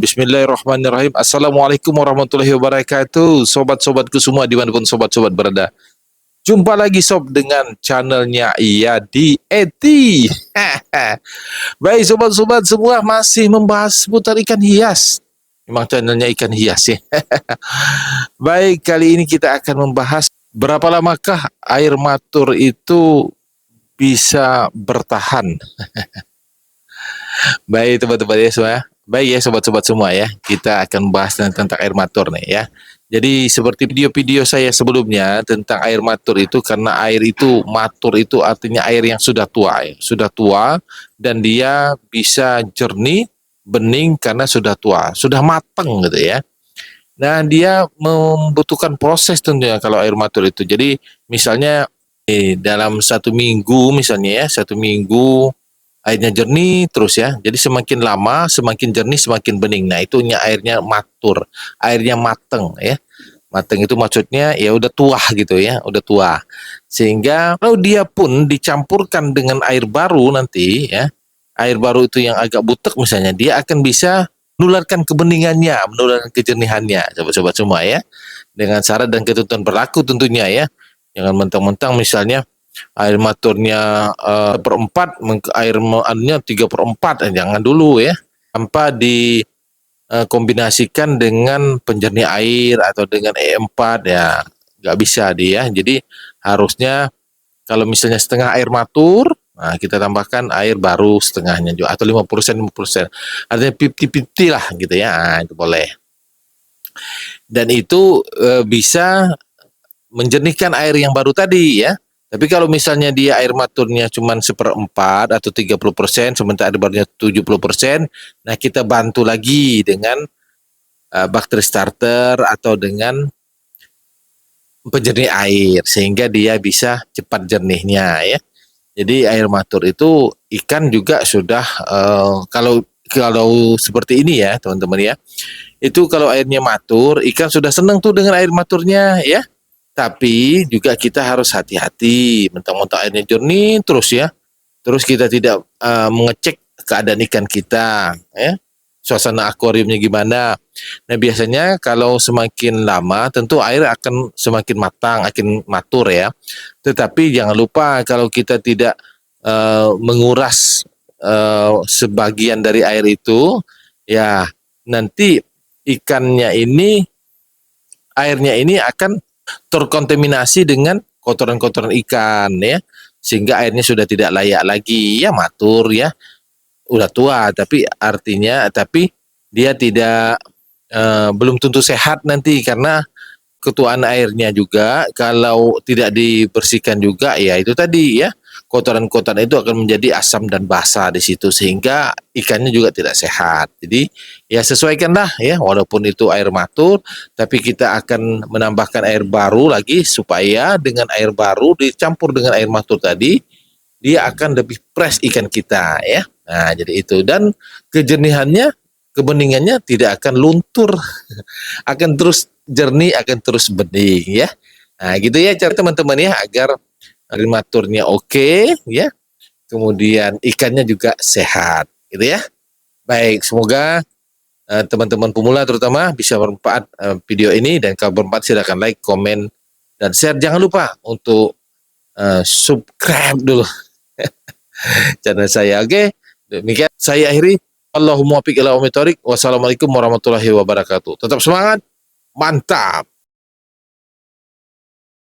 Bismillahirrahmanirrahim. Assalamualaikum warahmatullahi wabarakatuh. Sobat-sobatku semua dimanapun sobat-sobat berada. Jumpa lagi sob dengan channelnya Yadi Eti. Baik sobat-sobat semua masih membahas seputar ikan hias. Memang channelnya ikan hias ya. Baik, kali ini kita akan membahas berapa lamakah air matur itu bisa bertahan. Baik teman-teman ya semua. Baik ya sobat-sobat semua ya. Kita akan bahas tentang air matur nih ya. Jadi seperti video-video saya sebelumnya tentang air matur itu, karena air itu matur itu artinya air yang sudah tua ya. Sudah tua dan dia bisa jernih, bening karena sudah tua, sudah matang gitu ya. Nah, dia membutuhkan proses tentunya kalau air matur itu. Jadi misalnya dalam 1 minggu misalnya ya, 1 minggu airnya jernih terus ya. Jadi semakin lama semakin jernih semakin bening. Nah, itunya airnya matur, airnya mateng ya. Mateng itu maksudnya ya udah tua gitu ya, udah tua. Sehingga kalau dia pun dicampurkan dengan air baru nanti ya, air baru itu yang agak butek misalnya, dia akan bisa menularkan kebeningannya, menularkan kejernihannya, sobat-sobat semua ya. Dengan syarat dan ketentuan berlaku tentunya ya. Jangan mentang-mentang misalnya air maturnya 1/4, air anunya 3/4, jangan dulu ya, tanpa dikombinasikan dengan penjernih air atau dengan E4 ya nggak bisa dia. Jadi harusnya kalau misalnya setengah air matur, nah kita tambahkan air baru setengahnya juga, atau 50% 50%, artinya 50-50 lah gitu ya. Nah, itu boleh, dan itu bisa menjernihkan air yang baru tadi ya. Tapi kalau misalnya dia air maturnya cuma 1/4 atau 30%, sementara air barunya 70%, nah kita bantu lagi dengan bakteri starter atau dengan penjernih air sehingga dia bisa cepat jernihnya ya. Jadi air matur itu ikan juga sudah kalau seperti ini ya teman-teman ya. Itu kalau airnya matur, ikan sudah senang tuh dengan air maturnya ya. Tapi juga kita harus hati-hati, mentang-mentang airnya jernih terus ya, terus kita tidak mengecek keadaan ikan kita ya, suasana akuariumnya gimana. Nah, biasanya kalau semakin lama tentu air akan semakin matang, akan matur ya. Tetapi jangan lupa kalau kita tidak menguras sebagian dari air itu ya, nanti ikannya ini, airnya ini akan terkontaminasi dengan kotoran-kotoran ikan ya, sehingga airnya sudah tidak layak lagi ya, matur ya, udah tua tapi artinya, tapi dia tidak belum tentu sehat nanti, karena ketuaan airnya juga kalau tidak dibersihkan juga ya itu tadi ya, kotoran-kotoran itu akan menjadi asam dan basa di situ sehingga ikannya juga tidak sehat. Jadi ya sesuaikanlah ya, walaupun itu air matur tapi kita akan menambahkan air baru lagi supaya dengan air baru dicampur dengan air matur tadi dia akan lebih fresh ikan kita ya. Nah, jadi itu, dan kejernihannya, kebeningannya tidak akan luntur, akan terus jernih, akan terus bening ya. Nah, gitu ya cara teman-teman ya, agar air maturnya oke ya, kemudian ikannya juga sehat gitu ya. Baik, semoga teman-teman pemula terutama bisa bermanfaat video ini, dan kalau bermanfaat silakan like, komen, dan share. Jangan lupa untuk subscribe dulu channel saya. Oke, demikian saya akhiri. Allahumma wafiq ila ummi thoriq. Wassalamualaikum warahmatullahi wabarakatuh. Tetap semangat, mantap.